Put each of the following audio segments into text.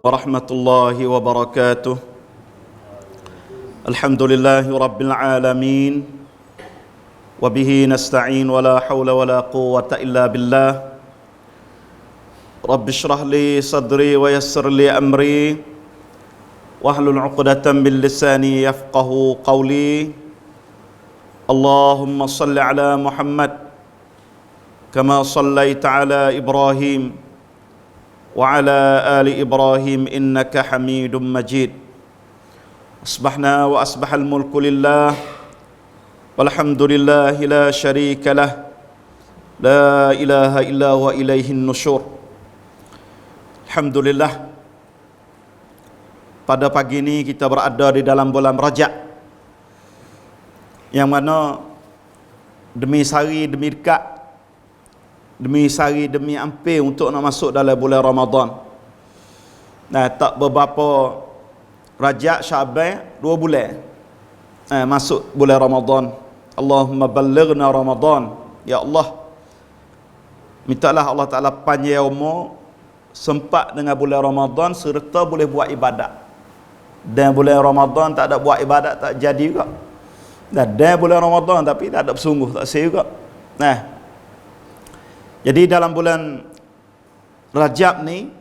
warahmatullahi wabarakatuh. Alhamdulillahi rabbil alamin. Wabihi nasta'in wala hawla wala quwwata illa billah. Rabbi shrah li sadri wa yassir li amri wahlul 'uqdatam min lisani yafqahu qawli. Allahumma salli ala Muhammad kama sallaita ala Ibrahim wa ala ali Ibrahim innaka Hamidum Majid. Asbahna wa asbahal mulku lillah walhamdulillahi la syarika lah, la ilaha illa wa ilaihin nusyur. Alhamdulillah, pada pagi ini kita berada di dalam bulan Rajab, yang mana demi sehari demi dekat, demi sehari demi hampir untuk nak masuk dalam bulan Ramadan. Nah, tak beberapa Rajab, Syaban, 2 bulan masuk bulan Ramadan. Allahumma ballighna Ramadan. Ya Allah, mintalah Allah Ta'ala panjang umur, sempat dengan bulan Ramadan serta boleh buat ibadat. Dan bulan Ramadan tak ada buat ibadat tak jadi juga. Dan bulan Ramadan tapi tak ada bersungguh, tak sah juga. Nah, jadi dalam bulan Rajab ni,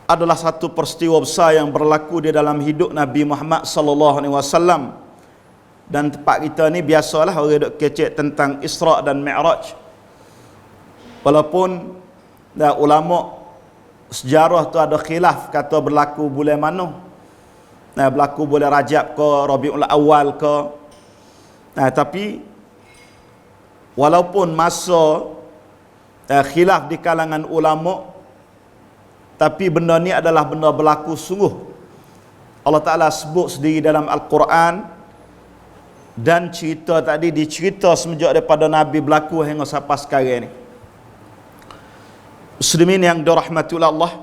adalah satu peristiwa besar yang berlaku di dalam hidup Nabi Muhammad sallallahu alaihi wasallam. Dan tempat kita ni biasalah orang duk kecek tentang Isra' dan Mi'raj. Walaupun ulama sejarah tu ada khilaf kata berlaku bulan mana. Berlaku bulan Rajab ke Rabiul Awal ke. Tapi walaupun masa khilaf di kalangan ulama, tapi benda ni adalah benda berlaku sungguh. Allah Ta'ala sebut sendiri dalam Al-Quran, dan cerita tadi dicerita semenjak daripada Nabi berlaku hingga sampai sekarang ni. Muslimin yang dirahmati oleh Allah,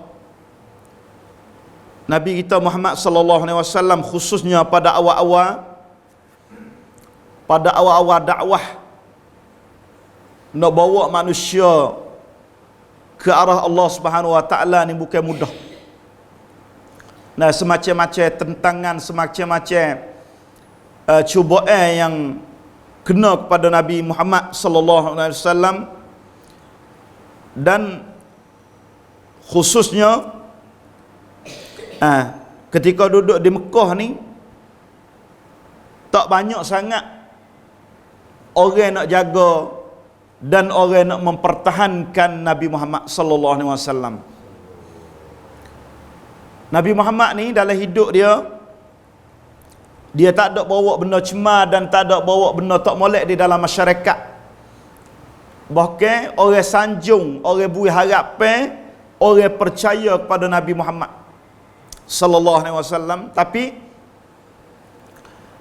Nabi kita Muhammad sallallahu alaihi wasallam khususnya pada awal-awal dakwah nak bawa manusia ke arah Allah Subhanahu wa taala ni bukan mudah. Semacam-macam tentangan, semacam-macam cubaan yang kena kepada Nabi Muhammad sallallahu alaihi wasallam, dan khususnya ketika duduk di Mekah ni tak banyak sangat orang nak jaga dan orang nak mempertahankan Nabi Muhammad sallallahu alaihi wasallam. Nabi Muhammad ni dalam hidup dia tak ada bawa benda cemar dan tak ada bawa benda tak molek di dalam masyarakat. Bahkan orang sanjung, orang beri harapan, orang percaya kepada Nabi Muhammad sallallahu alaihi wasallam. Tapi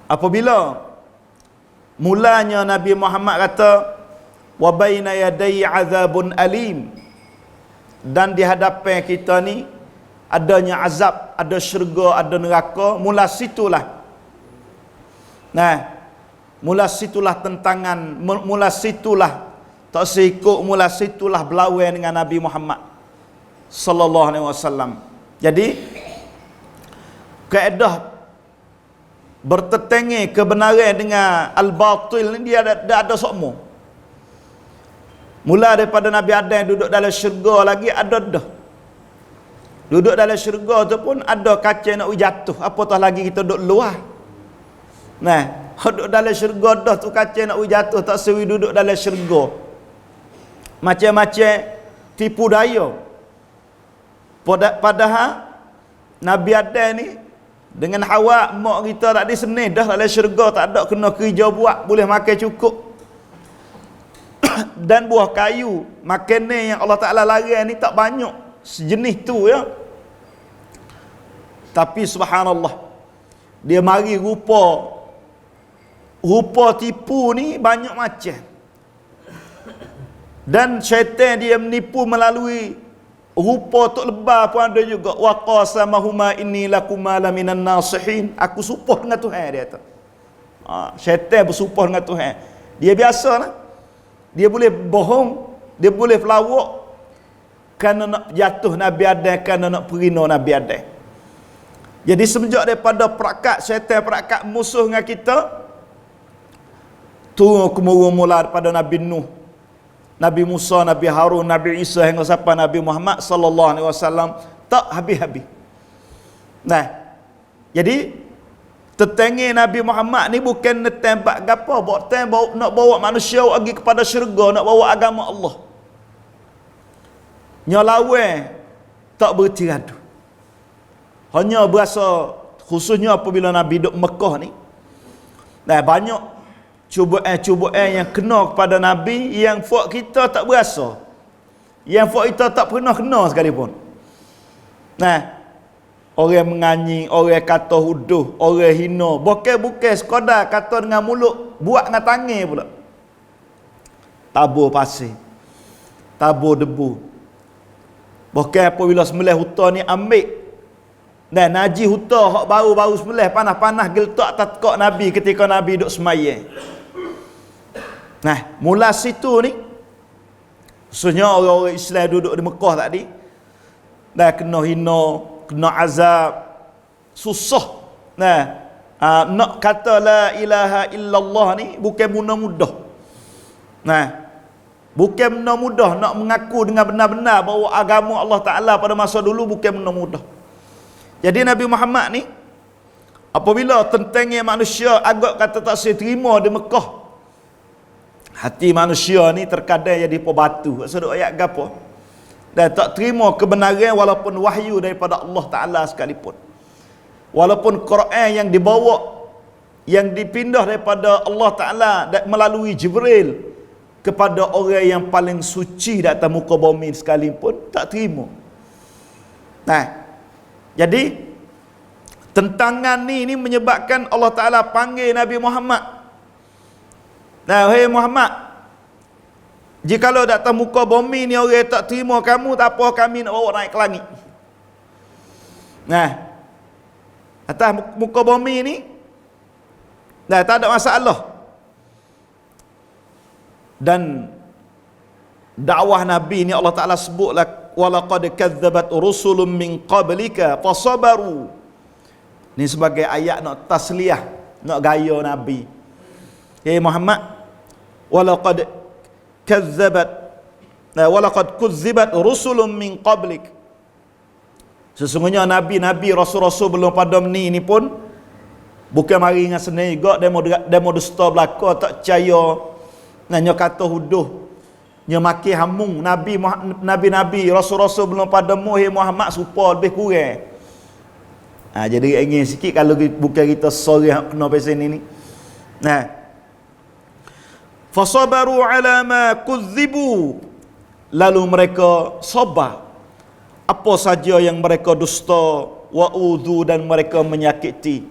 apabila mulanya Nabi Muhammad kata wa baina yaday azabun alim, dan di hadapan kita ni adanya azab, ada syurga, ada neraka, mula situlah tentangan, mula situlah tak seikut, mula situlah berlawan dengan Nabi Muhammad sallallahu alaihi wasallam. Jadi kaedah bertetangga kebenaran dengan al-batil ni dia ada semua. Mula daripada Nabi Adam duduk dalam syurga lagi ada dah. Duduk dalam syurga tu pun ada kaca nak jatuh, apatah lagi kita duduk luar. Duduk dalam syurga dah tu kaca nak jatuh, tak sewi duduk dalam syurga. Macam-macam tipu daya. Padahal Nabi Adam ni dengan Hawa mak kita tak ada senih dah dalam syurga, tak ada kena kerja buat, boleh makan cukup. Dan buah kayu makanan yang Allah Ta'ala larang ni tak banyak sejenis tu ya. Tapi subhanallah, dia mari rupa tipu ni banyak macam. Dan syaitan dia menipu melalui rupa tok lebar pun ada juga. Wa qasamahuma inni lakuma laminan nasihin. Aku sumpah dengan Tuhan, dia kata. Syaitan bersumpah dengan Tuhan. Dia biasalah. Dia boleh bohong, dia boleh pelawak, kerana nak jatuh Nabi Adam, kerana nak perina Nabi Adam. Jadi semenjak daripada perakat syaitan, perakat musuh dengan kita, turun kemurung mula daripada Nabi Nuh, Nabi Musa, Nabi Harun, Nabi Isa hingga sampai Nabi Muhammad sallallahu alaihi wasallam, tak habis-habis. Nah, jadi tetengi Nabi Muhammad ni bukan tembak gapo, nak bawa manusia pergi kepada syurga, nak bawa agama Allah. Nyalawe tak berhenti radu. Hanya berasa khususnya apabila Nabi duduk Mekah ni. Nah, banyak cubaan yang kena kepada Nabi yang fak kita tak berasa. Yang fak kita tak pernah kena sekalipun. Nah, orang menganyi, orang kata huduh, orang hina, bukan sekadar kata dengan mulut, buat dengan tangan pula. Tabur pasir, tabur debu. Bukan apabila sembelih huta ni ambil dan najis huta hak baru-baru sembelih panas-panas geletak atas tekak Nabi ketika Nabi duduk semayang. Nah, mula situ ni khususnya orang-orang Islam duduk di Mekah tadi dah kena hina, kena azab, susah. Nah, nak kata la ilaha illallah ni bukan mudah. Nah, bukan benda mudah nak mengaku dengan benar-benar bahawa agama Allah Ta'ala pada masa dulu bukan benda mudah. Jadi Nabi Muhammad ni apabila tentangnya manusia agak kata tak saya terima di Mekah, hati manusia ni terkadang jadi pebatu. Maksud ayat gapo? Dan tak terima kebenaran walaupun wahyu daripada Allah Ta'ala sekalipun. Walaupun Quran yang dibawa, yang dipindah daripada Allah Ta'ala melalui Jibril kepada orang yang paling suci di atas muka bumi sekalipun, tak terima. Nah, jadi tentangan ni menyebabkan Allah Ta'ala panggil Nabi Muhammad. Nah, hey Muhammad, jikalau di atas muka bumi ni orang tak terima kamu, tak apa kami nak bawa naik ke langit. Nah, atas muka bumi ni dah tak ada masalah. Dan dakwah Nabi ni Allah Ta'ala sebutlah walaqad kadzabat rusulun min qablika fasabaru. Ni sebagai ayat nak tasliyah, nak gaya Nabi. Ya Muhammad, walaqad kuzzibat rusulun min qablik. Sesungguhnya nabi-nabi, rasul-rasul belum pada ni pun bukan mari dengan senang juga demo dusta belaka, tak percaya, nanya kata huduh, nya maki hamung nabi-nabi, rasul-rasul belum pada Muhammad serupa lebih kurang. Jadi ingin sikit kalau bukan kita sorang kena pasal ni. Nah, fasabaru ala ma kuzzibu, lalu mereka sabar apa saja yang mereka dusta, wa udhu, dan mereka menyakiti.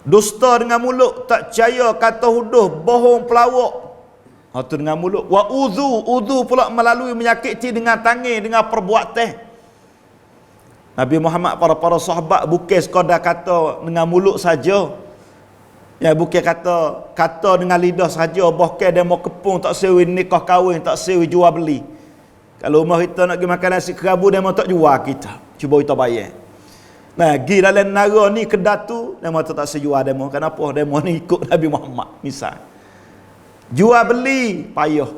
Dusta dengan mulut, tak percaya, kata huduh, bohong, pelawak, itu dengan mulut. Wa udhu pula melalui menyakiti dengan tangan, dengan perbuatan. Nabi Muhammad, para sahabat bukan sekadar kata dengan mulut saja. Ya, bukan kata dengan lidah saja, bahkan dia mau kepung, tak sewi nikah kahwin, tak sewi jual beli. Kalau rumah kita nak pergi makan nasi kerabu, dia mau tak jual kita, cuba kita bayar. Nah, pergi dalam negara ni Kedah tu, dia mau tak sejual demo. Kenapa? Demo ni ikut Nabi Muhammad misal. Jual beli payah,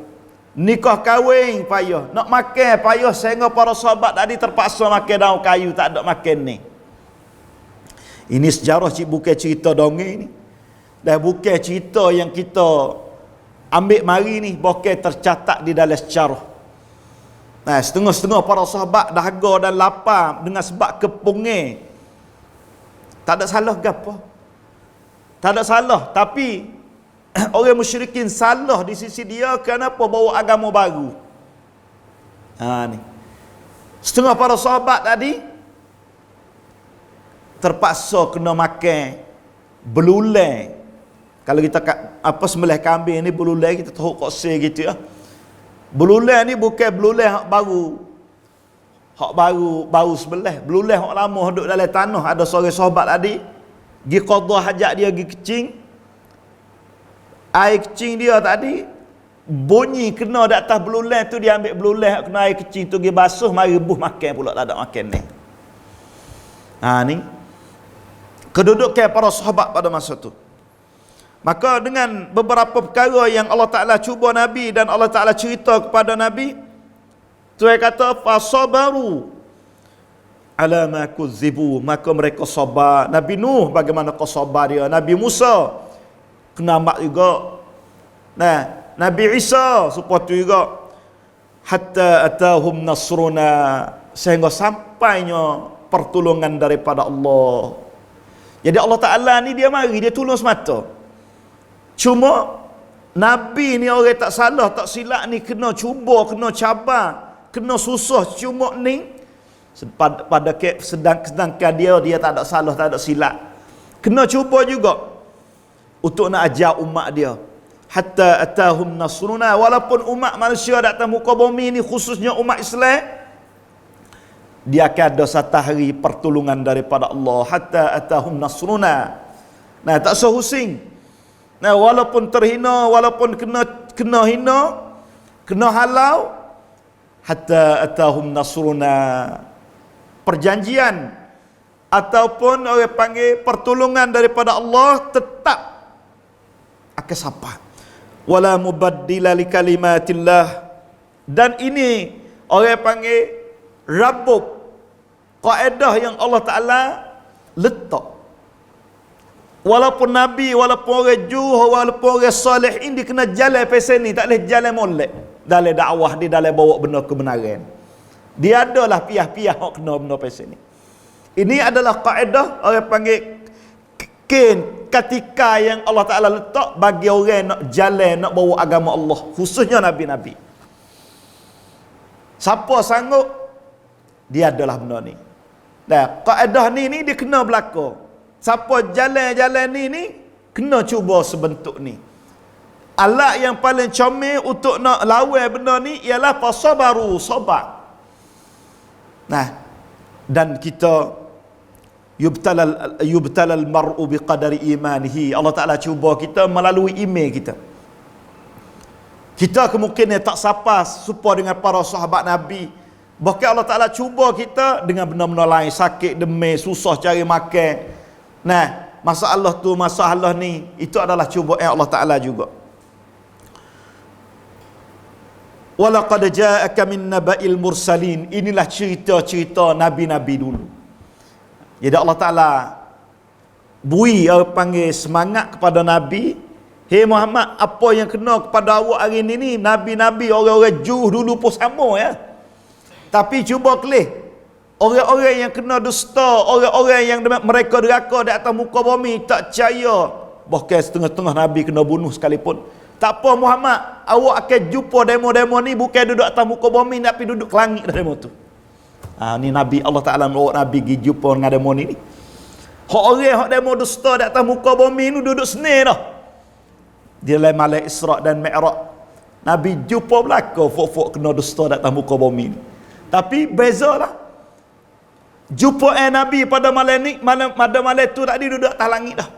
nikah kahwin payah, nak makan payah, sehingga para sahabat tadi terpaksa makan daun kayu, tak ada makan ni. Ini sejarah, bukan cerita dongeng ni. Dah bukan cerita yang kita ambil mari ni, bukan tercatat di dalam sejarah. Nah, setengah-setengah para sahabat dahaga dan lapar dengan sebab kepungin. Tak ada salah ke apa? Tak ada salah, tapi orang musyrikin salah di sisi dia kenapa bawa agama baru. Ni. Setengah para sahabat tadi terpaksa kena makan belulang. Kalau kita sembelih kambing ni belulang, kita tahu kok gitu ya. Belulang ni bukan belulang hak baru. Hak baru sembelih. Belulang hak lama duduk dalam tanah. Ada seorang sahabat tadi pergi qada hajat dia, pergi kecing. Air kecing dia tadi bunyi kena di atas belulang tu, dia ambil belulang kena air kecil tu pergi basuh, mari rebuh makan pula, tak ada makan ni. Ni kedudukan para sahabat pada masa tu. Maka dengan beberapa perkara yang Allah Ta'ala cuba Nabi dan Allah Ta'ala cerita kepada Nabi, Tuhan kata fasabaru ala ma kuzibu, maka mereka sabar. Nabi Nuh bagaimana kau sabar dia, Nabi Musa kena mak juga, Nabi Isa seperti juga, hatta atahum nasruna, sehingga sampainya pertolongan daripada Allah. Jadi Allah Ta'ala ni dia mari, dia tolong semata. Cuma Nabi ni orang tak salah, tak silap ni kena cuba, kena cabar, kena susah. Cuma ni sedangkan dia tak ada salah, tak ada silap, kena cuba juga untuk nak ajar umat dia. Hatta atahum nasruna, walaupun umat manusia di atas muka bumi ni, khususnya umat Islam, dia akan ada satu hari pertolongan daripada Allah. Hatta atahum nasruna. Tak usah pusing. Walaupun terhina, walaupun kena hina, kena halau, hatta atahum nasruna, perjanjian ataupun orang panggil pertolongan daripada Allah tetap akan sampai. Wala mubaddila li kalimatillah, dan ini orang panggil rabuk kaedah yang Allah Ta'ala letak. Walaupun Nabi, walaupun orang juh, walaupun orang soleh, ini kena jalan pasal ni, tak boleh jalan molek dalam dakwah dia, dalam bawa benda kebenaran. Dia adalah piah-piah yang kena benda pasal ni. Ini adalah kaedah orang panggil ketika yang Allah Ta'ala letak bagi orang nak jalan, nak bawa agama Allah, khususnya Nabi-Nabi. Siapa sanggup, dia adalah benda ni. Kaedah ni dia kena berlaku. Siapa jalan-jalan ni kena cuba sebentuk ni. Alat yang paling comel untuk nak lawan benda ni ialah fasabaru, sabar. Dan kita yubtalal mar'u biqadari imanihi. Allah Ta'ala cuba kita melalui iman kita. Kita kemungkinan tak sapas serupa dengan para sahabat Nabi. Bahkan Allah Ta'ala cuba kita dengan benda-benda lain, sakit, demam, susah cari makan. Masalah tu, masalah ni, itu adalah cubaan Allah Ta'ala juga. Walaqad ja'aka min naba'il mursalin. Inilah cerita-cerita Nabi-Nabi dulu. Jadi Allah Ta'ala bui panggil semangat kepada Nabi. Hei Muhammad, apa yang kena kepada awak hari ni Nabi-Nabi, orang-orang Juh dulu pun sama ya. Tapi cuba kelih, orang-orang yang kena dusta, orang-orang yang mereka deraka di atas muka bumi, tak percaya, bahkan setengah-setengah Nabi kena bunuh sekalipun. Tak apa Muhammad, awak akan jumpa demo-demo ni bukan duduk atas muka bumi, tapi duduk ke langit dah demo tu. Ni Nabi, Allah Ta'ala bawa Nabi pergi jumpa dengan demo ni. Hak orang hak demo dusta di atas muka bumi ni duduk seni dah. Dia lain Malam Isra' dan Mi'raj. Nabi jumpa belaka fok-fok kena dusta di atas muka bumi ni. Tapi bezalah. Jumpa Nabi pada malam ni, pada malam tu tadi duduk atas langit dah.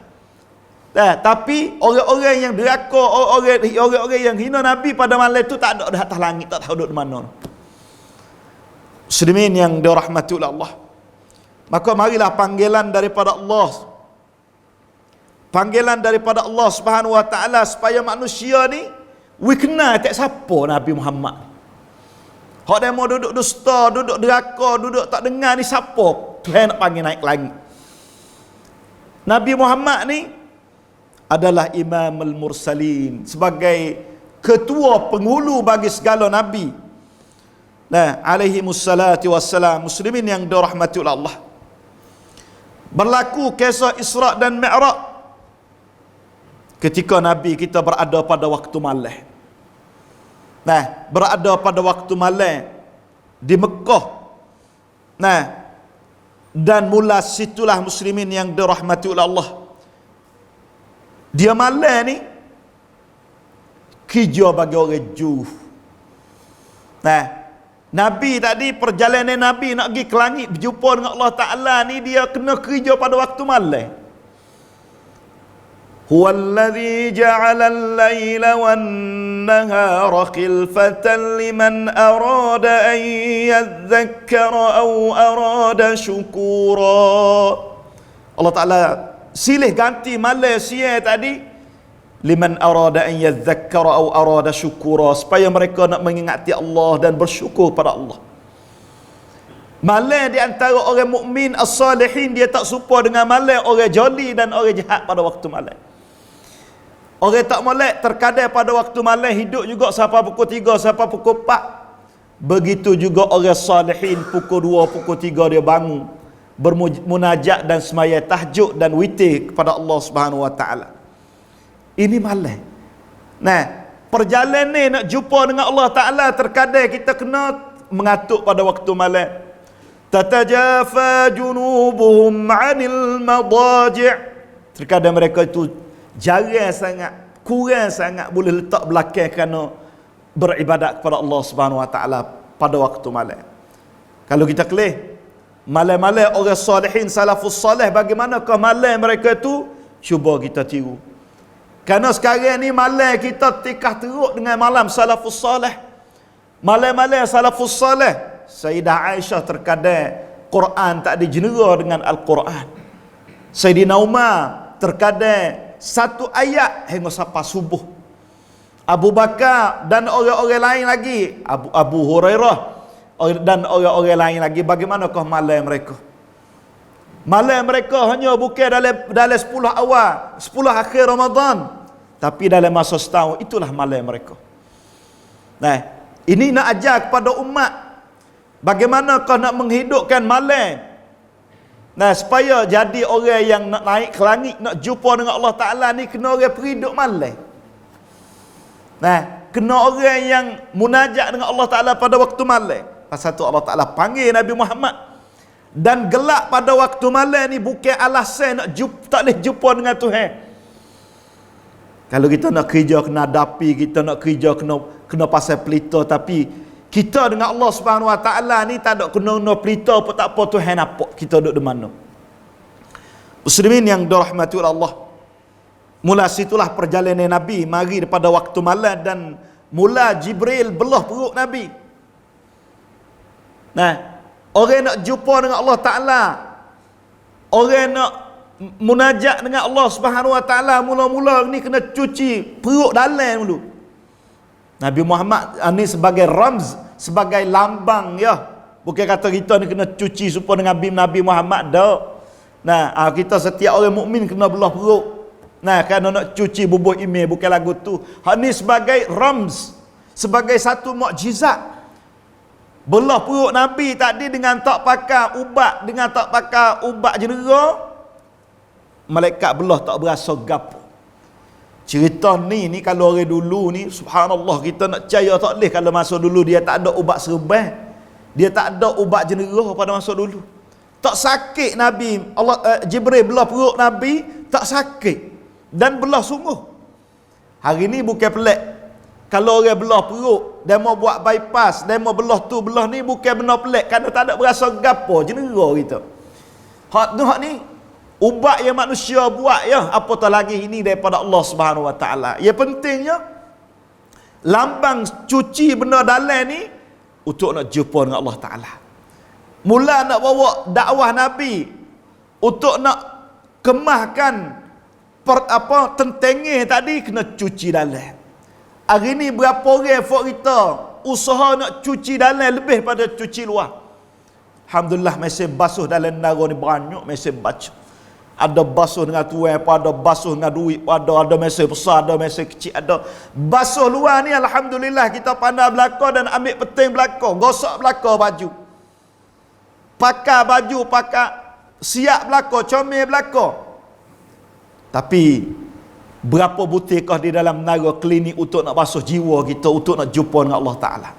Tapi orang-orang yang deraka, orang-orang yang hina Nabi pada malam tu tak ada di atas langit, tak tahu duduk di mana. Muslimin yang dirahmati oleh Allah. Maka marilah panggilan daripada Allah. Panggilan daripada Allah Subhanahu wa taala supaya manusia ni kenal tak siapa Nabi Muhammad. Hak demo duduk dusta, duduk deraka, duduk tak dengar ni siapa? Tuhan nak panggil naik langit. Nabi Muhammad ni adalah Imamul Mursalin, sebagai ketua penghulu bagi segala nabi. Alaihi mussalatu wassalam. Muslimin yang dirahmati oleh Allah. Berlaku kisah Isra' dan Mi'raj ketika Nabi kita berada pada waktu malam. Berada pada waktu malam di Mekah. Dan mula situlah muslimin yang dirahmati oleh Allah. Dia malam ni kerja bagi orang Juh. Nabi tadi, perjalanan Nabi nak pergi ke langit berjumpa dengan Allah Ta'ala ni, dia kena kerja pada waktu malam. Huwallazi ja'ala al-laila wan-nahara khilfatan liman arada an yadhakkara aw arada syukura. Allah Ta'ala silih ganti malam siang tadi, liman arada an yadhakkara aw arada syukura, supaya mereka nak mengingati Allah dan bersyukur pada Allah. Malam di antara orang mukmin as-salihin, dia tak serupa dengan malam orang joli dan orang jahat pada waktu malam. Orang tak molek terkadang pada waktu malam hidup juga sampai pukul 3, sampai pukul 4. Begitu juga orang salihin pukul 2, pukul 3 dia bangun bermunajat dan semaya tahajud dan witir kepada Allah Subhanahu Wa Taala. Ini malam. Nah, perjalanan ni nak jumpa dengan Allah Taala terkadang kita kena mengatuk pada waktu malam. Tatajafa junubuhum 'anil madaji'. Terkadang mereka itu jarang sangat, kurang sangat boleh letak belakang kerana beribadat kepada Allah Subhanahu Wa Taala pada waktu malam. Kalau kita kelih malam-malam orang salihin salafus salih, bagaimanakah malam mereka itu? Cuba kita tiru. Kerana sekarang ni malam kita tikah teruk dengan malam salafus salih. Malam-malam salafus salih, Sayyidah Aisyah terkadang Quran tak dijenera dengan Al-Quran. Sayyidina Umar terkadang satu ayat hingga sampai subuh. Abu Bakar dan orang-orang lain lagi, Abu Hurairah dan orang-orang lain lagi, bagaimanakah malam mereka? Malam mereka hanya bukan dalam 10 awal, 10 akhir Ramadan, tapi dalam masa setahun, itulah malam mereka. Nah, ini nak ajar kepada umat bagaimanakah nak menghidupkan malam. Nah, supaya jadi orang yang nak naik ke langit, nak jumpa dengan Allah Ta'ala ni, kena orang periuk malam. Nah, kena orang yang munajat dengan Allah Ta'ala pada waktu malam. Pasal tu Allah Ta'ala panggil Nabi Muhammad. Dan gelap pada waktu malam ni bukan alasan nak tak boleh jumpa dengan Tuhan. Kalau kita nak kerja kena hadapi, kita nak kerja kena pasal pelita, tapi kita dengan Allah Subhanahu Wa Taala ni tak ada kena pelita apa tak apa, Tuhan nampak kita duduk di mana. Muslimin yang dirahmati oleh Allah, mula situlah perjalanan Nabi mari pada waktu malam, dan mula Jibril belah perut Nabi. Nah, orang nak jumpa dengan Allah Ta'ala, orang nak munajat dengan Allah Subhanahu Wa Ta'ala, mula-mula ni kena cuci perut dalam dulu. Nabi Muhammad ni sebagai ramz, sebagai lambang, ya. Bukan kata kita ni kena cuci supaya dengan Nabi Muhammad dah. Nah, kita setiap orang mukmin kena belah perut. Nah, kerana nak cuci bubuh email, bukan lagu tu. Hak ni sebagai ramz, sebagai satu mukjizat. Belah perut Nabi tadi dengan tak pakai ubat, dengan tak pakai ubat jenera, malaikat belah tak berasa gapo. Cerita ni kalau orang dulu ni, subhanallah, kita nak percaya tak boleh. Kalau masa dulu dia tak ada ubat serban, dia tak ada ubat jenera pada masa dulu. Tak sakit Nabi, Jibril belah perut Nabi, tak sakit dan belah sungguh. Hari ni bukan pelik. Kalau orang belah perut, dia mau buat bypass, dia mau belah tu, belah ni, bukan benda pelik, kerana tak ada berasa gapo jenera kita. Hak ni ubat yang manusia buat, ya, apatah lagi ini daripada Allah Subhanahu Wa Taala. Ya, pentingnya lambang cuci benda dalam ni untuk nak jumpa dengan Allah Taala. Mula nak bawa dakwah Nabi untuk nak kemahkan tentengih tadi, kena cuci dalam. Hari ni berapa orang fok kita usaha nak cuci dalam lebih pada cuci luar. Alhamdulillah, mesej basuh dalam negara ni banyak mesej baca. Ada basuh dengan tuan, ada basuh dengan duit, ada mesej besar, ada mesej kecil, ada basuh luar ni. Alhamdulillah, kita pandai belakang dan ambil penting belakang, gosok belakang baju, pakai baju, pakai siap belakang, comel belakang. Tapi berapa butikah di dalam menara klinik untuk nak basuh jiwa kita, untuk nak jumpa dengan Allah Ta'ala?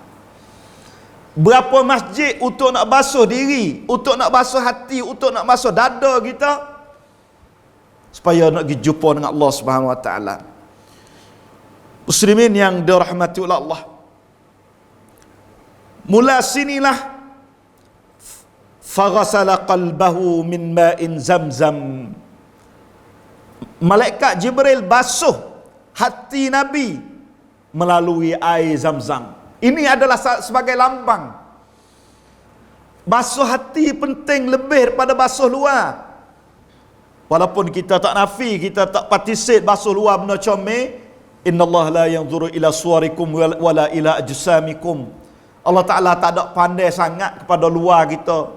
Berapa masjid untuk nak basuh diri, untuk nak basuh hati, untuk nak basuh dada kita, supaya nak pergi jumpa dengan Allah Subhanahu Wa Ta'ala. Muslimin yang dirahmati oleh Allah, mula sinilah faghasala qalbahu min ma'in zamzam. malaikat Jibril basuh hati Nabi melalui air Zam-Zam. Ini adalah sebagai lambang. Basuh hati penting lebih daripada basuh luar. Walaupun kita tak nafi, kita tak participate basuh luar benda comel, innallaha la yanzuru ila suwarikum wala ila ajsamikum. Allah Ta'ala tak ada pandai sangat kepada luar kita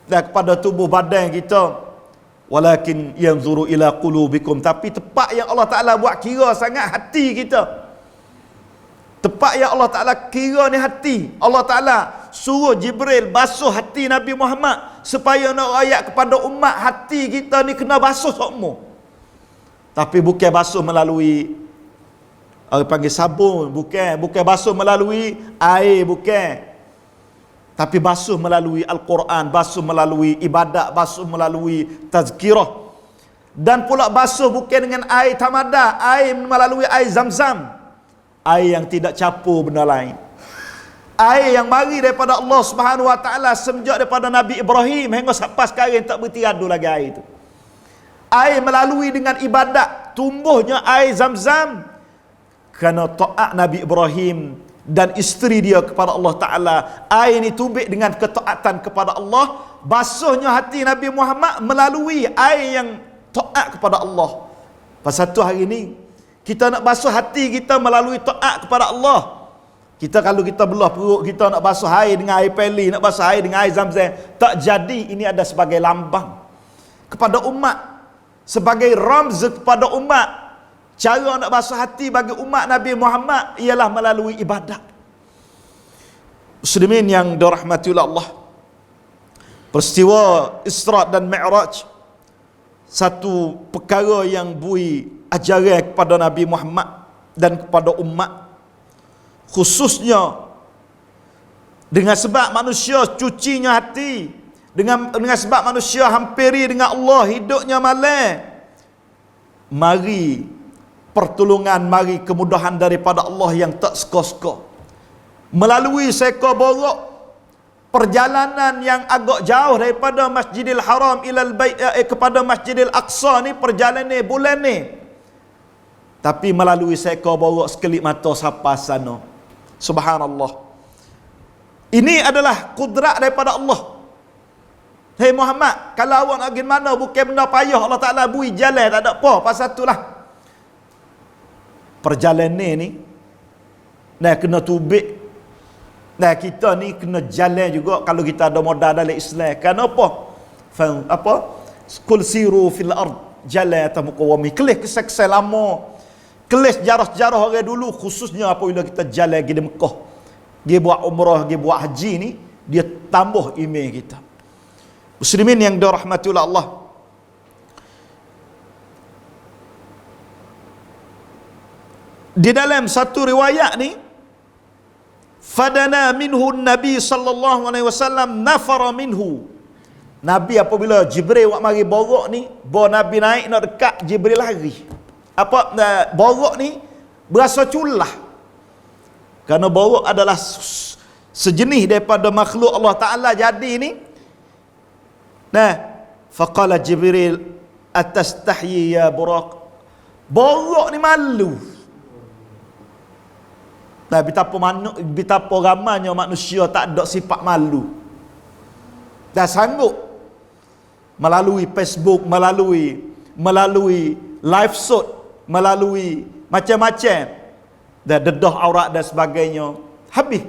dan kepada tubuh badan kita, walakin yanzuru ila qulubikum. Tapi tepat yang Allah Ta'ala buat kira sangat hati kita. Tepat yang Allah Ta'ala kira ni hati. Allah Ta'ala suruh Jibril basuh hati Nabi Muhammad supaya nak rakyat kepada umat, hati kita ni kena basuh semua. Tapi bukan basuh melalui orang panggil sabun, bukan basuh melalui air, bukan. Tapi basuh melalui Al-Quran, basuh melalui ibadat, basuh melalui tazkirah. Dan pula basuh bukan dengan air tamadah, air melalui air Zam-Zam. Air yang tidak capur benda lain. Air yang mari daripada Allah Subhanahu Wa Taala semenjak daripada Nabi Ibrahim hingga sampai sekarang tak bertiada lagi air itu. Air melalui dengan ibadat, tumbuhnya air Zam-Zam kerana taat Nabi Ibrahim dan isteri dia kepada Allah Ta'ala. Air ini tubik dengan ketaatan kepada Allah. Basuhnya hati Nabi Muhammad melalui air yang taat kepada Allah. Pasal tu hari ini kita nak basuh hati kita melalui taat kepada Allah. Kita kalau kita belah perut kita nak basuh air dengan air peli, nak basuh air dengan air Zam-Zam, tak jadi. Ini ada sebagai lambang kepada umat, sebagai ramz kepada umat. Cara nak basuh hati bagi umat Nabi Muhammad ialah melalui ibadat. Muslimin yang dirahmati oleh Allah, peristiwa Isra dan Mi'raj satu perkara yang bui ajaran kepada Nabi Muhammad dan kepada umat, khususnya dengan sebab manusia cucinya hati, dengan sebab manusia hampiri dengan Allah, hidupnya malam, mari pertolongan, mari kemudahan daripada Allah yang tak suka-suka. Melalui seekor borok, perjalanan yang agak jauh daripada Masjidil Haram ilal Bait kepada Masjidil Aqsa ni, perjalanan bulan ni. Tapi melalui seekor borok sekelip mata sampai sana. Subhanallah. Ini adalah kudrat daripada Allah. Hei Muhammad, kalau awak nak pergi mana bukan benda payah, Allah Ta'ala bui jalan, tak ada apa. Pasal itulah perjalanan ni nah kena tubik. Nah kita ni kena jalan juga kalau kita ada modal dalam Islam. Kenapa? Apa? Qul siru fil ard, jalan atas muka bumi. Kelih kesek-kesek lama. Kelih sejarah-sejarah orang dulu, khususnya apabila kita jalan pergi di Mekah, dia buat umrah, dia buat haji ni, dia tambah iman kita. Muslimin yang dirahmati oleh Allah, di dalam satu riwayat ni, fadana minhu Nabi sallallahu alaihi wasallam nafara minhu. Nabi apabila Jibril buat mari borok ni, bawa Nabi naik nak dekat, Jibril lari. Apa borok ni berasa culah. Kerana borok adalah sejenis daripada makhluk Allah Ta'ala jadi ni. Nah, faqala Jibril atastahyi ya Buraq. Borok ni malu. Nah, betapa ramainya manusia tak ada sifat malu. Dah sanggup melalui Facebook, melalui live shot, melalui macam-macam, dan dedah aurat dan sebagainya. Habis.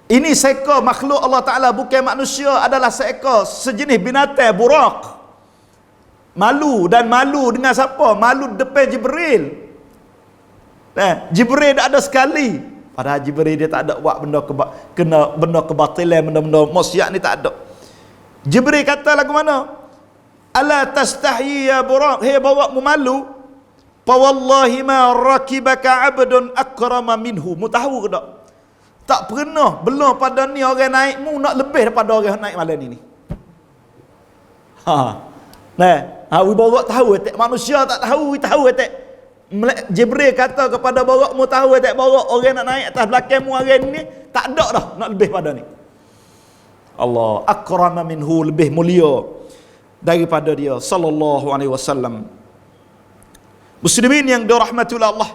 Ini seekor makhluk Allah Ta'ala, bukan manusia, adalah seekor sejenis binatang, buraq. Malu, dan malu dengan siapa? Malu depan Jibril. Jibril tak ada sekali. Padahal Jibril dia tak ada buat benda kebatilan, benda-benda maksiat ni tak ada. Jibril kata lagu mana? Ala tastahyi ya buraq, hei buraq mu malu? Fa wallahi ma rakibaka abdun akrama minhu. Mu tahu ke tak? Tak pernah belum pada ni orang naik mu nak lebih daripada orang naik malam ni. Buraq tahu tak? Manusia tak tahu tak? Jibril kata kepada borok, mu tahu tak borok orang nak naik atas belakang mu hari ni tak ada dah nak lebih pada ni. Allah akrama minhu, lebih mulia daripada dia sallallahu alaihi wasallam. Muslimin yang dirahmati oleh Allah,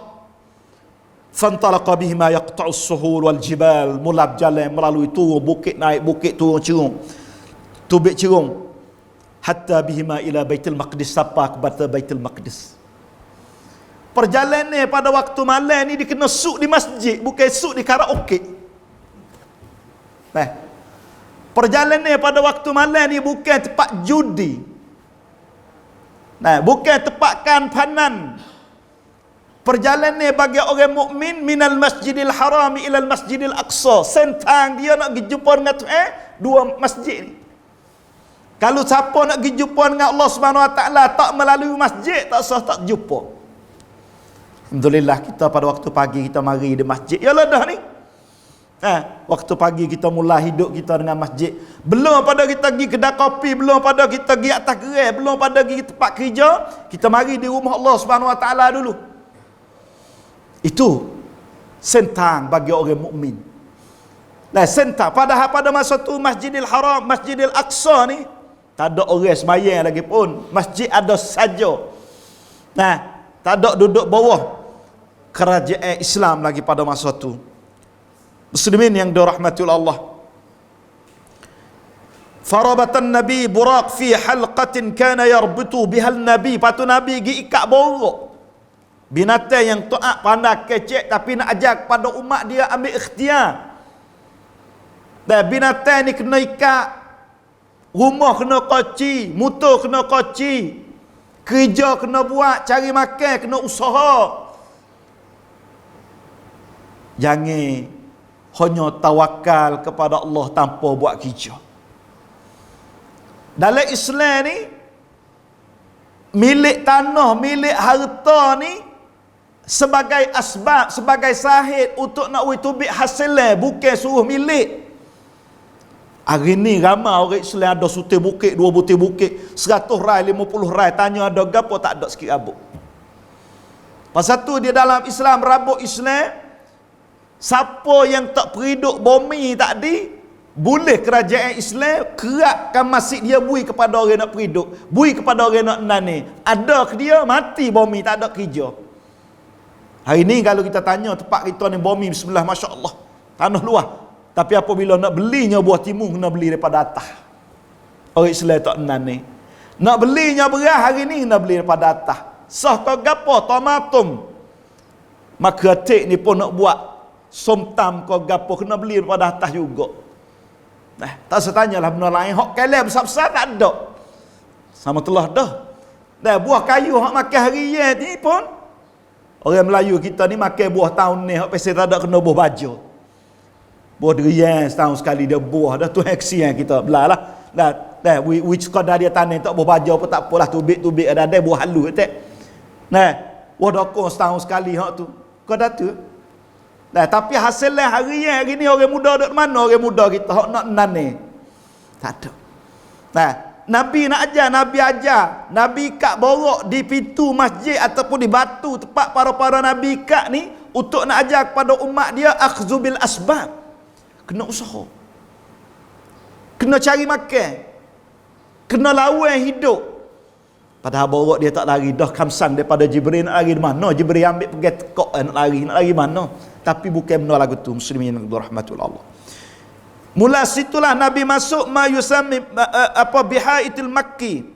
fantalaqa bihima yaqta'us suhul wal jibal, mula berjalan melalui turun bukit, naik bukit, turun cerung, tubik cerung, hatta bihima ila Baitul Maqdis, sampai ke Baitul Maqdis. Perjalanan pada waktu malam ni dia kena suk di masjid, bukan suk di karaoke. Perjalanan pada waktu malam ni bukan tempat judi. Bukan tempat panan. Perjalanan bagi orang mukmin minal Masjidil Haram ila Masjidil Aqsa. Sentang dia nak pergi jumpa dengan Tuhan, dua masjid ni. Kalau siapa nak pergi jumpa dengan Allah Subhanahu Wa Taala tak melalui masjid, tak sah, tak jumpa. Alhamdulillah kita pada waktu pagi kita mari di masjid. Yalah dah ni. Waktu pagi kita mula hidup kita dengan masjid. Belum pada kita pergi kedai kopi, belum pada kita pergi atas gerai, belum pada pergi tempat kerja, kita mari di rumah Allah Subhanahu Wa Taala dulu. Itu sentang bagi orang mukmin. Sentang padahal pada masa tu Masjidil Haram, Masjidil Aqsa ni tak ada orang sembahyang lagi pun. Masjid ada saja. Tak ada duduk bawah kerajaan Islam lagi pada masa tu. Muslimin yang dirahmati Allah, farabatan Nabi buraq fi halqatin kana yarbutu bihal Nabi. Patu Nabi gi ikat borok, binatang yang taat pandai kecek tapi nak ajar kepada umat dia ambil ikhtiar. Dan binatang ni kena ikat, rumah kena koci, motor kena koci, kerja kena buat, cari makan kena usaha. Jangan hanya tawakal kepada Allah tanpa buat kerja. Dalam Islam ni, milik tanah, milik harta ni sebagai asbab, sebagai sahid untuk nak tubik hasilnya, bukan suruh milik. Hari ni ramai orang Islam ada sutir bukit, 2 butir bukit, 100 rai, 50 rai, tanya ada gapo, tak ada sikit rabuk. Pasal tu dia dalam Islam, rabuk Islam, siapa yang tak periduk bumi tadi, boleh kerajaan Islam kerakkan masjid dia bui kepada orang nak periduk, bui kepada orang nak nani. Ada ke dia mati bumi, tak ada kerja. Hari ni kalau kita tanya tempat kita ni bumi bismillah masya-Allah, tanah luas. Tapi apabila nak belinya buah timun kena beli daripada atas. Orang Islam tak nani. Nak belinya beras hari ni kena beli daripada atas. Sah kau gapo tomatum. Maka tek ni pun nak buat somtam kau gapo kena beli daripada atas juga. Tak setanyalah benda lain. Hak kelem besar-besar tak ada. Sama telah dah. Dan buah kayu hak makan harian ni pun orang Melayu kita ni makan buah tahun ni hak pasal tak ada kena buah baju. Buah durian setahun sekali dia buah dah tu heksian kita belalah. Dah which sekadar dia tanam tak buah baju apa tak apalah, tubik-tubik ada buah halus tak. Buah dokong setahun sekali hak tu. Kau dah tu. Tapi hasilnya hari ni orang muda duduk mana orang muda kita hak nak nani? Tak ada. Nabi nak ajar, Nabi ajar. Nabi ikat borok di pintu masjid ataupun di batu tempat para Nabi ikat ni untuk nak ajar kepada umat dia akhzu bil asbab. Kena usaha. Kena cari makan. Kena lawan hidup. Padahal borok dia tak lari dah kamsan daripada Jibril. Nak lari di mana? Jibril ambil pergi tekok nak lari mana? Tapi bukan benda lagu tu. Muslimin yang dirahmatullah Allah. Mula situlah Nabi masuk ma yusami bihaitil Makki.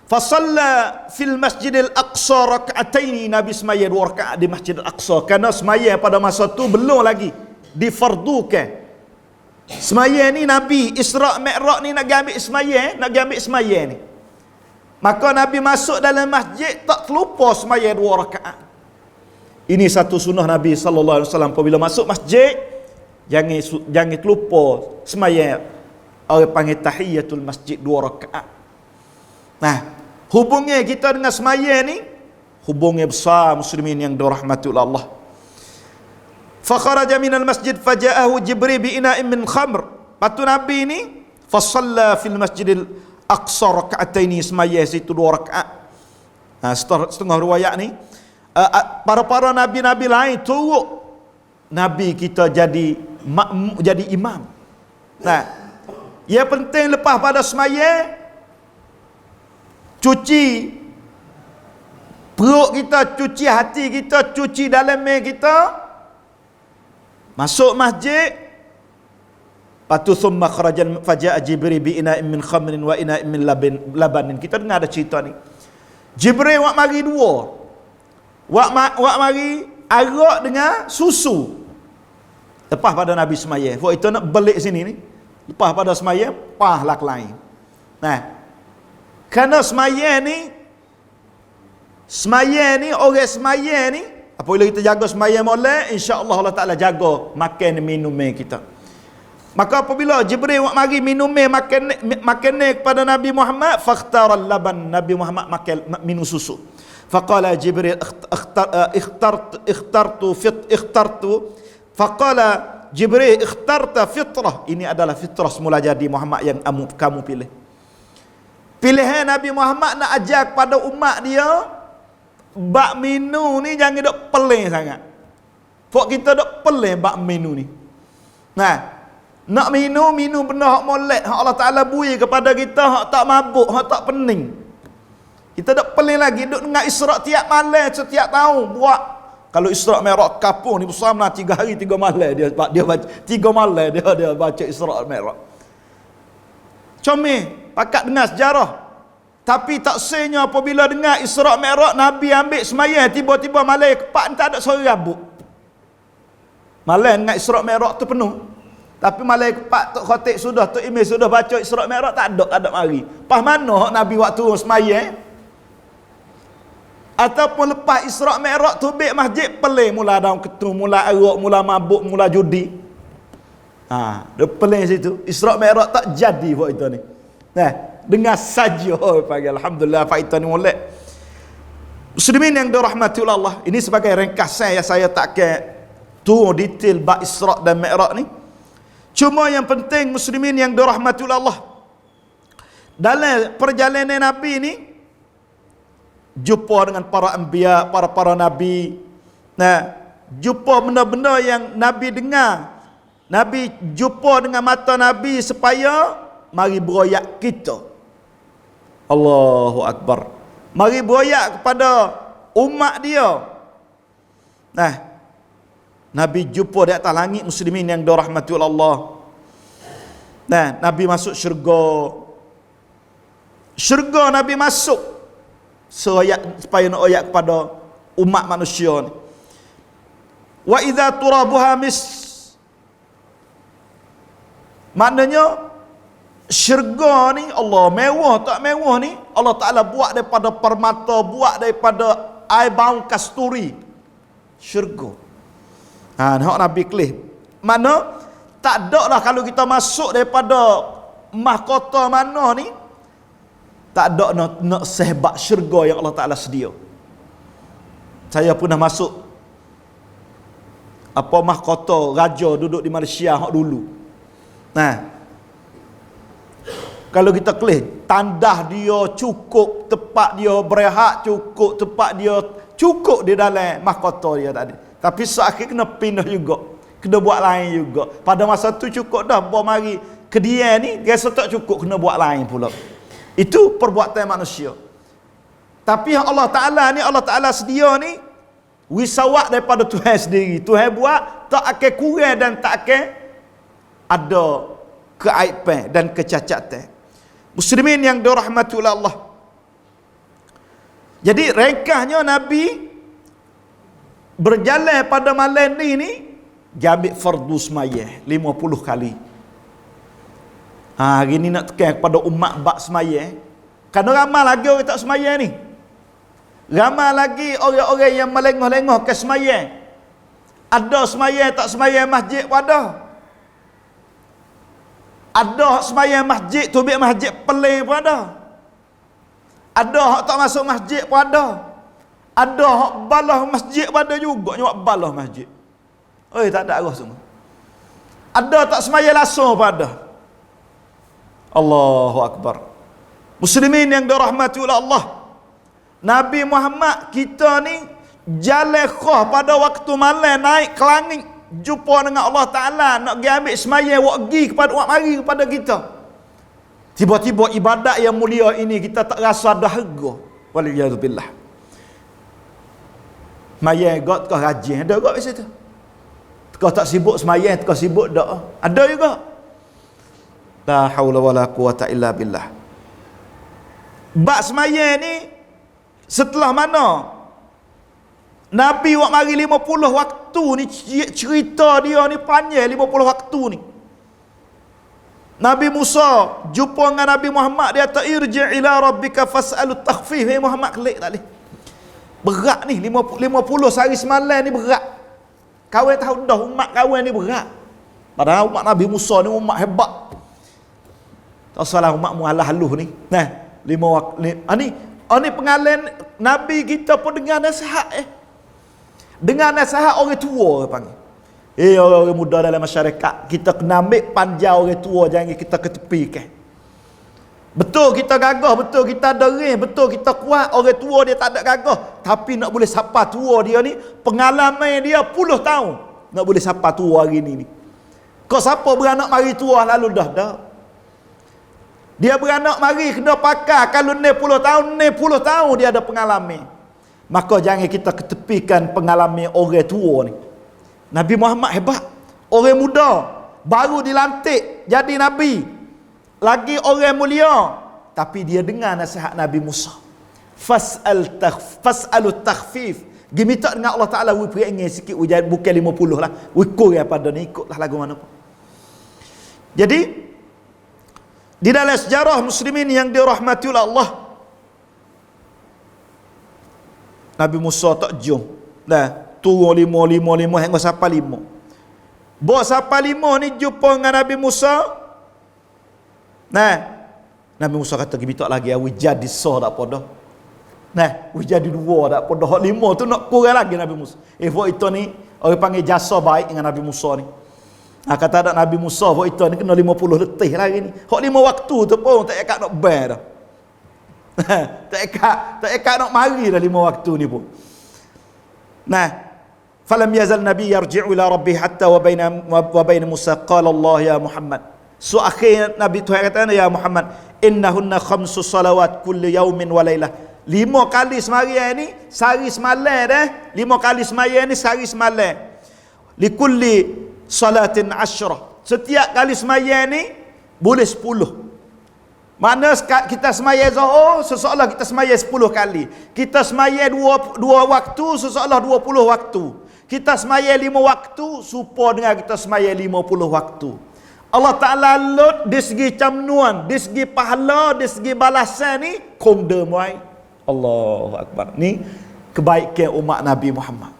Fasalla fil Masjidil Aqsa rak'ataini. Nabi semaya 2 rakaat di Masjidil Aqsa. Kerana semaya pada masa tu belum lagi difardukan. Semaya ni Nabi Isra' Mi'raj ni nak ambil semaya ni. Maka Nabi masuk dalam masjid tak terlupa semaya 2 rakaat. Ini satu sunnah Nabi sallallahu alaihi wasallam, apabila masuk masjid jangan terlupa semaya, orang panggil tahiyatul masjid 2 rakaat. Hubungnya kita dengan semaya ni hubungnya besar, muslimin yang dirahmati oleh Allah. Fa kharaja minal masjid faja'ahu Jibril bi ina'in min khamr. Patu Nabi ni fa shalla fil Masjidil Aqsa rak'ataini, semaya situ 2 rakaat. Setengah riwayat ni para nabi-nabi lain turut Nabi kita jadi imam. Yang penting lepas pada semaya cuci perut kita, cuci hati kita, cuci dalam kita, masuk masjid. Patu thumma kharajan faja'a Jibril bi ina'in min khamrin wa ina'in min labanin. Kita dengar ada cerita ni. Jibril wak mari dua. Wak mari arak dengan susu. Lepas pada Nabi semaya. Fok itu nak balik sini ni. Lepas pada semaya, pahlah lain. Nah, kerana semaya ni orang semaya ni apabila kita jaga semaya molek, insya-Allah Allah Taala jaga makan minum kita. Maka apabila Jibril mari minum makan kepada Nabi Muhammad, fakhtara laban, Nabi Muhammad makan minum susu. Faqala Jibril ikhtartu faqala Jibril ikhtarta fitrah. Ini adalah fitrah semula jadi Muhammad yang kamu pilih. Pilihan Nabi Muhammad nak ajar kepada umat dia, bak minum ni jangan dok peling sangat. Fok kita dok peling bak minum ni. Nah, nak minum benda hak molek, hak Allah Taala bui kepada kita, hak tak mabuk, hak tak pening. Kita dok peling lagi, dok dengar Isra' tiap malam, setiap tahun buat. Kalau Isra' Mi'raj kapung ni besar lah 3 hari 3 malam dia baca 3 malam dia baca Isra' Mi'raj. Comel pakat dengar sejarah. Tapi tak senya apabila dengar Isra' Mi'raj Nabi ambil semayang, tiba-tiba malam kepak tak ada suara rabuk. Malam dengan Isra' Mi'raj tu penuh. Tapi malam kepak Tok Khatib sudah, Tok Imam sudah baca Isra' Mi'raj, tak ada mari. Pas mana Nabi waktu semayang? Ataupun lepas Isra' Mi'raj tu bek masjid peling mula daun ketu, mula arak, mula mabuk, mula judi. Dia peling situ. Isra' Mi'raj tak jadi buat itu ni. Nah, dengar saja pagi alhamdulillah faedah ni molek. Muslimin yang dirahmati Allah, ini sebagai ringkasan yang saya tak ke tu detail bab Isra' dan Mi'raj ni. Cuma yang penting muslimin yang dirahmati Allah, dalam perjalanan Nabi ni jumpa dengan para anbiya, para nabi. Nah, jumpa benda-benda yang Nabi dengar. Nabi jumpa dengan mata Nabi supaya mari beroyak kita. Allahu Akbar. Mari beroyak kepada umat dia. Nah, Nabi jumpa di atas langit muslimin yang dirahmati Allah. Nah, Nabi masuk syurga. Syurga Nabi masuk supaya nak oyak kepada umat manusia ni. Wa idza turabuha mis, maknanya syurga ni Allah mewah tak mewah ni Allah Taala buat daripada permata, buat daripada air bau kasturi. Syurga. Hak Nabi kelih. Mana tak ada lah kalau kita masuk daripada mahkota mana ni, tak ada nak sehbak syurga yang Allah Taala sedia. Saya pernah masuk mahkota raja duduk di Malaysia hak dulu. Nah, kalau kita kelih, tandah dia cukup, tempat dia berehat cukup, tempat dia cukup di dalam mahkota dia tadi. Tapi seakhir kena pindah juga, kena buat lain juga. Pada masa tu cukup dah, bawa mari ke dia ni, rasa tak cukup, kena buat lain pula. Itu perbuatan manusia. Tapi Allah Ta'ala ni, Allah Ta'ala sedia ni wisawak daripada Tuhan sendiri. Tuhan buat tak akan kurang dan tak akan ada keaiban dan kecacatan. Muslimin yang dirahmati oleh Allah. Jadi ringkasnya Nabi berjalan pada malam ni dia ambil fardu semayang 50 kali. Hari ni nak tekan kepada umat bab semayang. Kerana ramai lagi orang tak semayang ni. Ramai lagi orang-orang yang melengah-lengah ke semayang. Ada semayang tak semayang masjid pun ada. Ada hak semayang masjid tu biar masjid pelik pun ada. Ada hak tak masuk masjid pun ada. Ada hak balah masjid pun ada juga. Nyawak balah masjid. Oi, tak ada arah semua. Ada tak semayang langsung pun ada. Allahu Akbar. Muslimin yang dirahmati oleh Allah, Nabi Muhammad kita ni jalan khah pada waktu malam naik ke langit, jumpa dengan Allah Ta'ala, nak pergi ambil semayang wak pergi kepada wak mari kepada kita. Tiba-tiba ibadat yang mulia ini kita tak rasa ada harga. Waliyadzubillah. Semayang juga tengah rajin. Ada juga biasa tu. Tengah tak sibuk semayang, tengah sibuk doa. Ada juga. La haula wala quwata illa billah. Bab semayang ni, setelah mana Nabi wak mari 50 waktu ni, cerita dia ni panjang 50 waktu ni. Nabi Musa jumpa dengan Nabi Muhammad, dia kata irji' ila rabbika fas'alut takhfif. Muhammad kelik tak boleh. Berat ni 50 sehari semalam ni berat. Kawan tahu dah umat kawan ni berat. Padahal umat Nabi Musa ni umat hebat. Tak salah umat mu halus ni. Nah, 5 waktu ni pengalaman Nabi kita pun dengar nasihat Dengar nasihat orang tua orang panggil. Orang muda dalam masyarakat, kita kena ambil panjang orang tua, jangan kita ketepikan. Betul kita gagah, betul kita derih, betul kita kuat. Orang tua dia tak ada gagah, tapi nak boleh sapa tua dia ni, pengalaman dia puluh tahun nak boleh sapa tua hari ni. Kau siapa beranak mari tua lalu dah. Dia beranak mari kena pakar, kalau 60 tahun dia ada pengalaman. Maka jangan kita ketepikan pengalaman orang tua ni. Nabi Muhammad hebat. Orang muda baru dilantik jadi nabi. Lagi orang mulia, tapi dia dengar nasihat Nabi Musa. Fas'alut takhfif. Dia minta dengan Allah Taala we peringin sikit bukan 50 lah. We kurang pada ni ikutlah lagu mana pun. Jadi di dalam sejarah muslimin yang dirahmati oleh Allah, Nabi Musa tak jom. Dah turun 5 hingga sampai 5. Bawa sampai 5 ni jumpa dengan Nabi Musa. Nah, Nabi Musa kata kita tak lagi awi jadi so tak apa dah. Nah, we jadi 2 tak apa dah. 5 tu nak kurang lagi Nabi Musa. Buat itu ni orang panggil jasa baik dengan Nabi Musa ni. Kata ada Nabi Musa buat itu ni kena 50 letih lagi ni. Hak 5 waktu tu pun tak ikat nak bear dah. tak ikat nak mari dah 5 waktu ni pun. Nah, falam yazal nabi yarji'u ila rabbi hatta wa baina Musa qala Allah ya Muhammad. So akhir Nabi Tuhan kata ya Muhammad, innahunna khamsu salawat kulli yaumin wa lailah. 5 kali sembahyang ni sehari semalam dah. 5 kali sembahyang ni sehari semalam. Likulli salatin 10. Setiap kali sembahyang ni boleh 10. Mana kita sembahyang Zuhur seseolah kita sembahyang 10 kali. Kita sembahyang 2 waktu seseolah 20 waktu. Kita sembahyang 5 waktu supaya dengan kita sembahyang 50 waktu. Allah Ta'ala lot di segi camnuan, di segi pahala, di segi balasan ni komda muai. Allahu Akbar. Ni kebaikan umat Nabi Muhammad.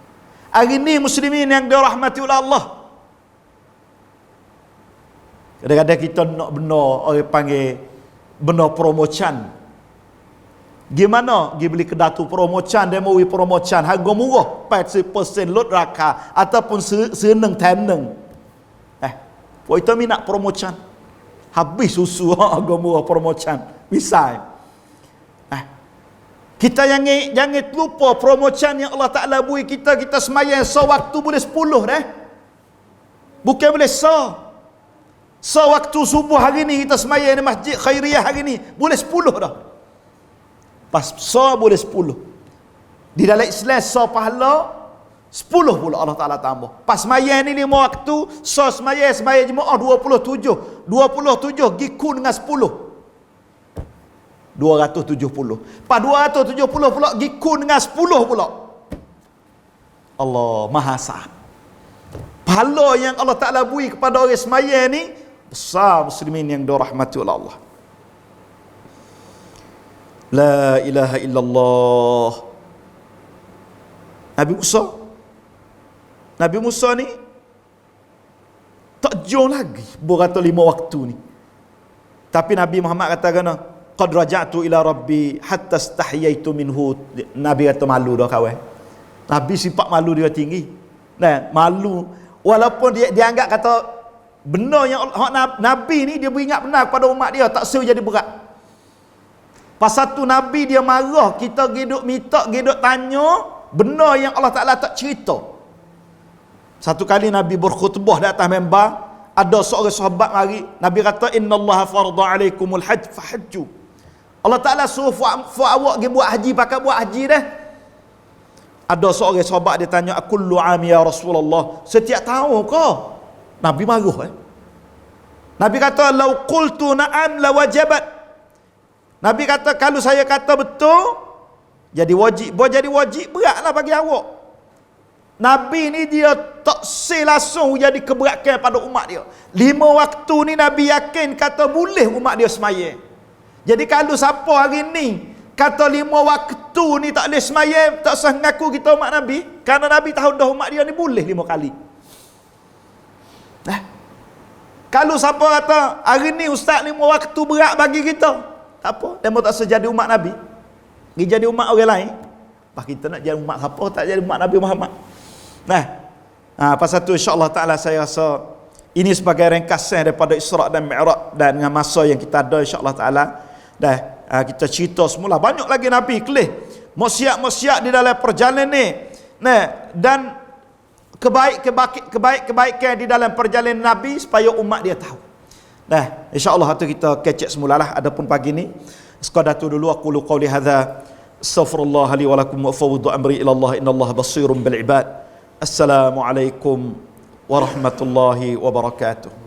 Hari ni muslimin yang dirahmati oleh Allah. Kadang-kadang kita nak benar orang panggil benar promocan. Gimana? Dia beli kedatu promocan, dia mau promocan harga murah 80% lot raka ataupun seneng teneng. Puan itu minat promocan. Habis susu harga murah promocan. Misal. Kita jangan lupa promocan yang Allah Ta'ala beri kita semayang sewaktu boleh 10 dah. Bukan boleh sewaktu subuh hari ni kita semayang di Masjid Khairiyah hari ni boleh 10 dah. Pas boleh 10. Di dalam Islam pahala 10 pula Allah Ta'ala tambah. Pas semayang ni 5 waktu, semayang jemaah 27. 27 giku dengan 10. 270. Pas 270 pula giku dengan 10 pula. Allah Maha Sah. Pahala yang Allah Ta'ala beri kepada orang semayang ni besar muslimin yang dirahmati oleh Allah. La ilaha illallah. Nabi Musa ni tak jauh lagi berkata 5 waktu ni. Tapi Nabi Muhammad katakan qad raja'tu ila rabbi hatta istahyaitu minhu. Nabi kata malu dah kawan. Nabi sifat malu dia tinggi. Nah, malu walaupun dia anggap kata benar yang Nabi ni dia beringat benar kepada umat dia, tak seru jadi berat. Pasal tu Nabi dia marah kita giduk minta giduk tanya benar yang Allah Ta'ala tak cerita. Satu kali Nabi berkhutbah di atas mimbar, ada seorang sahabat mari, Nabi kata innallaha farada alaikumul hajj fahajju. Allah Ta'ala suruh awak pergi buat haji, pakai buat haji dah. Ada seorang sahabat dia tanya, "Kullu 'am ya Rasulullah?" Setiap tahun ke? Nabi marah. Nabi kata, "Lau qultu na'am la wajabat." Nabi kata, kalau saya kata betul, jadi wajib. Jadi wajib beratlah bagi awak. Nabi ni dia tak say langsung jadi keberatan pada umat dia. 5 waktu ni Nabi yakin kata boleh umat dia semaya. Jadi kalau siapa hari ni kata 5 waktu ni tak boleh semaya, tak usah ngaku kita umat Nabi, kerana Nabi tahu dah umat dia ni boleh 5 kali. Kalau siapa kata hari ni ustaz 5 waktu berat bagi kita, tak apa, demo tak usah jadi umat Nabi, pergi jadi umat orang lain. Pak kita nak jadi umat siapa, tak jadi umat Nabi Muhammad. Pasal tu insya-Allah taala saya rasa ini sebagai ringkasan daripada Isra' dan Mi'raj, dan dengan masa yang kita ada insya-Allah taala kita cerita semula banyak lagi Nabi kelih maksiat-maksiat di dalam perjalanan ni. Dan kebaikan di dalam perjalanan Nabi supaya umat dia tahu. Insya-Allah tu kita kecek semulalah. Adapun pagi ni sekadar tu dulu, aku qauli hadza astaghfirullah li wa lakum wa fawwidu amri ila Allah innallaha basirun bil ibad. Assalamualaikum warahmatullahi wabarakatuh.